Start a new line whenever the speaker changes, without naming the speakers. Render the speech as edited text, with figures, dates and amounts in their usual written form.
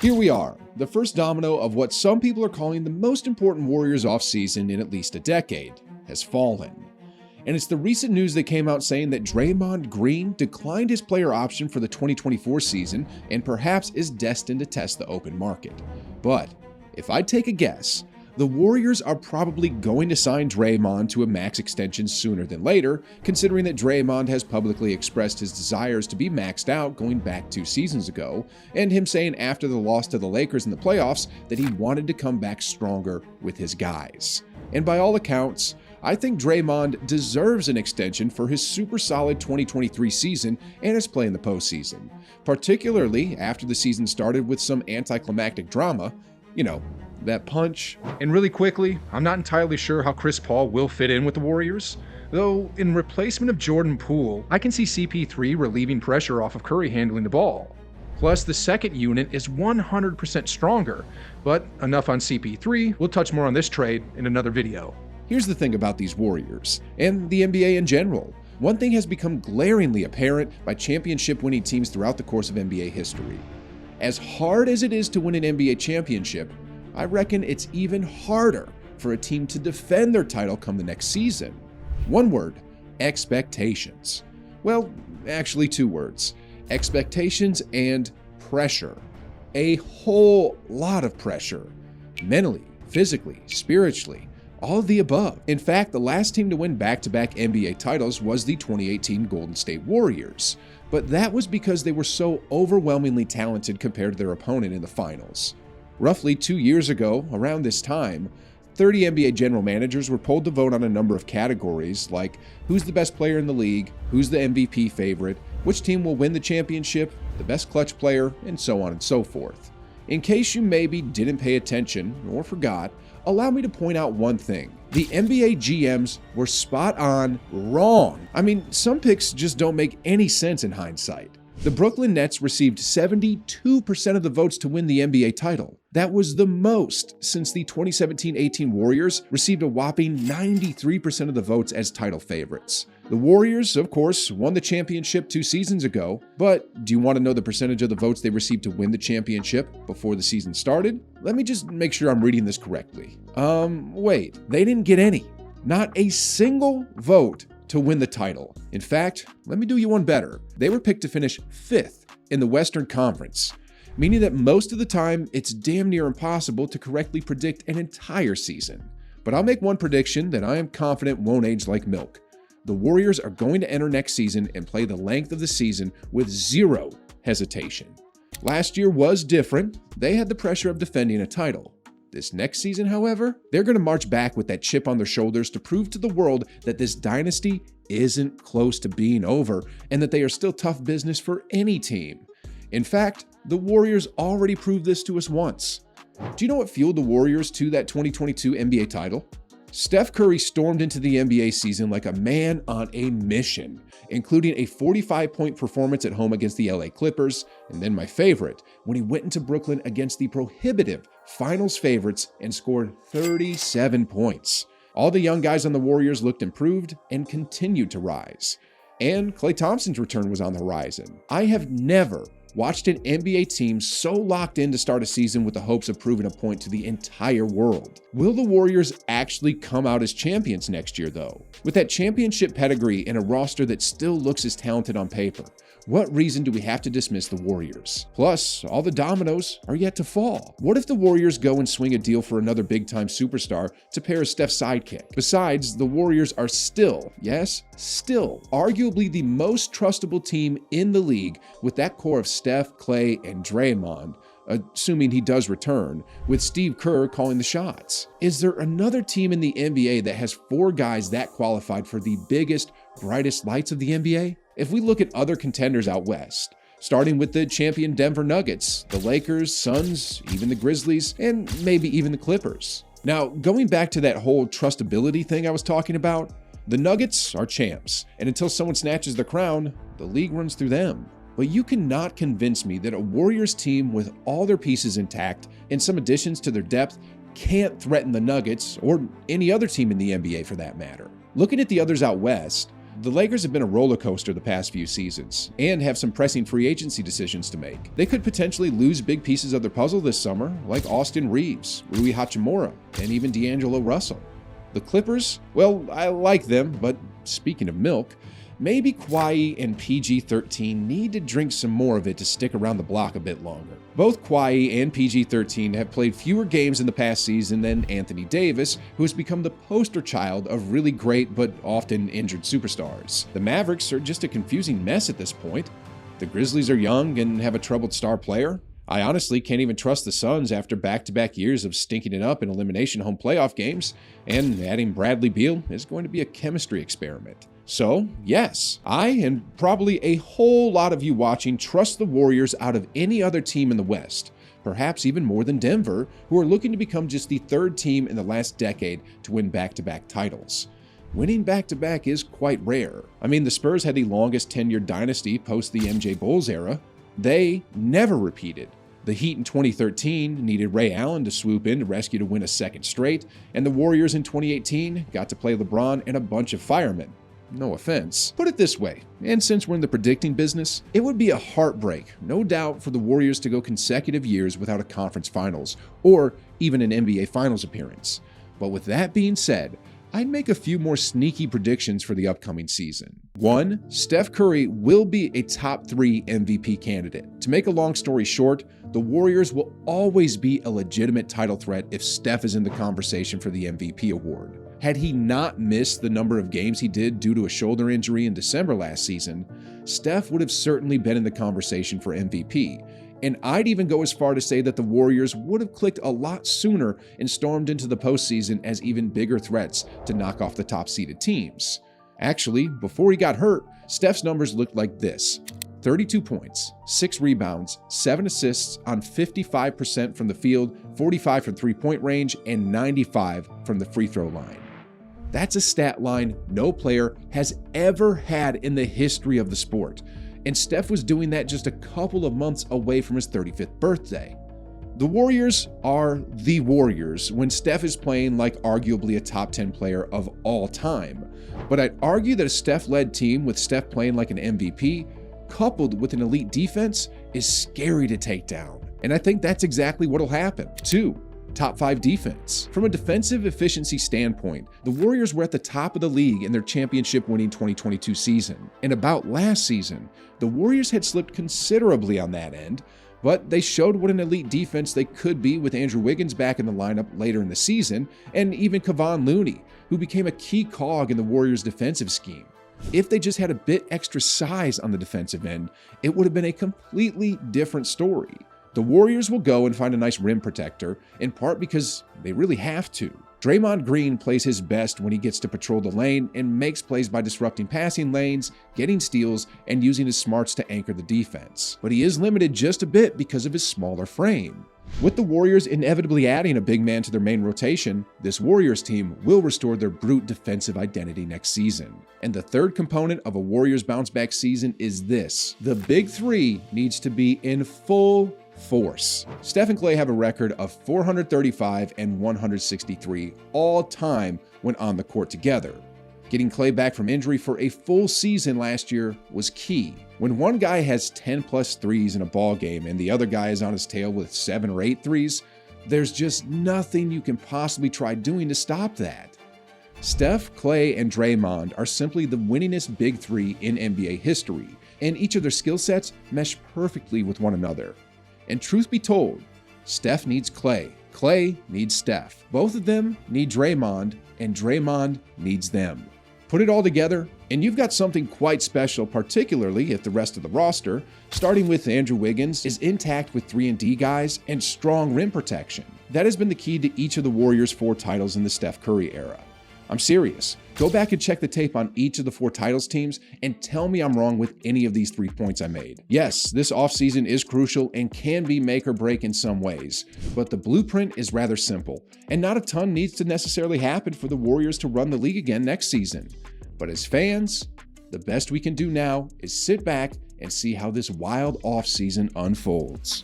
Here we are, the first domino of what some people are calling the most important Warriors offseason in at least a decade has fallen. And it's the recent news that came out saying that Draymond Green declined his player option for the 2024 season and perhaps is destined to test the open market. But if I take a guess, the Warriors are probably going to sign Draymond to a max extension sooner than later, considering that Draymond has publicly expressed his desires to be maxed out going back 2 seasons ago, and him saying after the loss to the Lakers in the playoffs that he wanted to come back stronger with his guys. And by all accounts, I think Draymond deserves an extension for his super solid 2023 season and his play in the postseason, particularly after the season started with some anticlimactic drama, that punch.
And really quickly, I'm not entirely sure how Chris Paul will fit in with the Warriors, though in replacement of Jordan Poole, I can see CP3 relieving pressure off of Curry handling the ball. Plus, the second unit is 100% stronger, but enough on CP3, we'll touch more on this trade in another video.
Here's the thing about these Warriors, and the NBA in general. One thing has become glaringly apparent by championship-winning teams throughout the course of NBA history. As hard as it is to win an NBA championship, I reckon it's even harder for a team to defend their title come the next season. One word, expectations. Well, actually 2 words, expectations and pressure. A whole lot of pressure. Mentally, physically, spiritually, all of the above. In fact, the last team to win back-to-back NBA titles was the 2018 Golden State Warriors, but that was because they were so overwhelmingly talented compared to their opponent in the finals. Roughly 2 years ago, around this time, 30 NBA general managers were polled to vote on a number of categories like who's the best player in the league, who's the MVP favorite, which team will win the championship, the best clutch player, and so on and so forth. In case you maybe didn't pay attention or forgot, allow me to point out one thing. The NBA GMs were spot on wrong. I mean, some picks just don't make any sense in hindsight. The Brooklyn Nets received 72% of the votes to win the NBA title. That was the most since the 2017-18 Warriors received a whopping 93% of the votes as title favorites. The Warriors, of course, won the championship 2 seasons ago, but do you want to know the percentage of the votes they received to win the championship before the season started? Let me just make sure I'm reading this correctly. Wait, they didn't get any. Not a single vote to win the title. In fact, let me do you one better. They were picked to finish 5th in the Western Conference, meaning that most of the time it's damn near impossible to correctly predict an entire season. But I'll make one prediction that I am confident won't age like milk. The Warriors are going to enter next season and play the length of the season with 0 hesitation. Last year was different. They had the pressure of defending a title. This next season, however, they're going to march back with that chip on their shoulders to prove to the world that this dynasty isn't close to being over and that they are still tough business for any team. In fact, the Warriors already proved this to us once. Do you know what fueled the Warriors to that 2022 NBA title? Steph Curry stormed into the NBA season like a man on a mission, including a 45-point performance at home against the LA Clippers, and then my favorite, when he went into Brooklyn against the prohibitive finals favorites and scored 37 points. All the young guys on the Warriors looked improved and continued to rise. And Klay Thompson's return was on the horizon. I have never watched an NBA team so locked in to start a season with the hopes of proving a point to the entire world. Will the Warriors actually come out as champions next year, though? With that championship pedigree and a roster that still looks as talented on paper, what reason do we have to dismiss the Warriors? Plus, all the dominoes are yet to fall. What if the Warriors go and swing a deal for another big-time superstar to pair as Steph's sidekick? Besides, the Warriors are still, yes, still, arguably the most trustable team in the league with that core of Steph, Klay, and Draymond, assuming he does return, with Steve Kerr calling the shots. Is there another team in the NBA that has 4 guys that qualified for the biggest, brightest lights of the NBA? If we look at other contenders out west, starting with the champion Denver Nuggets, the Lakers, Suns, even the Grizzlies, and maybe even the Clippers. Now, going back to that whole trustability thing I was talking about, the Nuggets are champs, and until someone snatches the crown, the league runs through them. But you cannot convince me that a Warriors team with all their pieces intact and some additions to their depth can't threaten the Nuggets or any other team in the NBA for that matter. Looking at the others out west, The Lakers have been a roller coaster the past few seasons and have some pressing free agency decisions to make. They could potentially lose big pieces of their puzzle this summer, like Austin Reeves, Rui Hachimura, and even D'Angelo Russell. The Clippers, well, I like them, but speaking of milk, maybe Kawhi and PG-13 need to drink some more of it to stick around the block a bit longer. Both Kawhi and PG-13 have played fewer games in the past season than Anthony Davis, who has become the poster child of really great but often injured superstars. The Mavericks are just a confusing mess at this point. The Grizzlies are young and have a troubled star player. I honestly can't even trust the Suns after back-to-back years of stinking it up in elimination home playoff games, and adding Bradley Beal is going to be a chemistry experiment. So, yes, I and probably a whole lot of you watching trust the Warriors out of any other team in the West, perhaps even more than Denver, who are looking to become just the third team in the last decade to win back-to-back titles. Winning back-to-back is quite rare. I mean, the Spurs had the longest tenured dynasty post the MJ Bulls era. They never repeated. The Heat in 2013 needed Ray Allen to swoop in to rescue to win a second straight, and the Warriors in 2018 got to play LeBron and a bunch of firemen. No offense. Put it this way, and since we're in the predicting business, it would be a heartbreak, no doubt, for the Warriors to go consecutive years without a conference finals, or even an NBA finals appearance. But with that being said, I'd make a few more sneaky predictions for the upcoming season. 1. Steph Curry will be a top 3 MVP candidate. To make a long story short, the Warriors will always be a legitimate title threat if Steph is in the conversation for the MVP award. Had he not missed the number of games he did due to a shoulder injury in December last season, Steph would have certainly been in the conversation for MVP. And I'd even go as far to say that the Warriors would have clicked a lot sooner and stormed into the postseason as even bigger threats to knock off the top-seeded teams. Actually, before he got hurt, Steph's numbers looked like this: 32 points, 6 rebounds, 7 assists on 55% from the field, 45 from three-point range, and 95 from the free throw line. That's a stat line no player has ever had in the history of the sport. And Steph was doing that just a couple of months away from his 35th birthday. The Warriors are the Warriors when Steph is playing like arguably a top 10 player of all time. But I'd argue that a Steph-led team with Steph playing like an MVP, coupled with an elite defense, is scary to take down. And I think that's exactly what'll happen. 2. Top 5 defense. From a defensive efficiency standpoint, the Warriors were at the top of the league in their championship-winning 2022 season. And about last season, the Warriors had slipped considerably on that end, but they showed what an elite defense they could be with Andrew Wiggins back in the lineup later in the season, and even Kevon Looney, who became a key cog in the Warriors' defensive scheme. If they just had a bit extra size on the defensive end, it would have been a completely different story. The Warriors will go and find a nice rim protector, in part because they really have to. Draymond Green plays his best when he gets to patrol the lane and makes plays by disrupting passing lanes, getting steals, and using his smarts to anchor the defense. But he is limited just a bit because of his smaller frame. With the Warriors inevitably adding a big man to their main rotation, this Warriors team will restore their brute defensive identity next season. And the third component of a Warriors bounce-back season is this: the big three needs to be in full force. Steph and Klay have a record of 435 and 163 all time when on the court together. Getting Klay back from injury for a full season last year was key. When one guy has 10 plus threes in a ball game and the other guy is on his tail with 7 or 8 threes, there's just nothing you can possibly try doing to stop that. Steph, Klay, and Draymond are simply the winningest big three in NBA history, and each of their skill sets mesh perfectly with one another. And truth be told, Steph needs Klay, Klay needs Steph. Both of them need Draymond, and Draymond needs them. Put it all together, and you've got something quite special, particularly if the rest of the roster, starting with Andrew Wiggins, is intact with 3-and-D guys and strong rim protection. That has been the key to each of the Warriors' 4 titles in the Steph Curry era. I'm serious. Go back and check the tape on each of the 4 titles teams and tell me I'm wrong with any of these 3 points I made. Yes, this offseason is crucial and can be make or break in some ways, but the blueprint is rather simple, and not a ton needs to necessarily happen for the Warriors to run the league again next season. But as fans, the best we can do now is sit back and see how this wild offseason unfolds.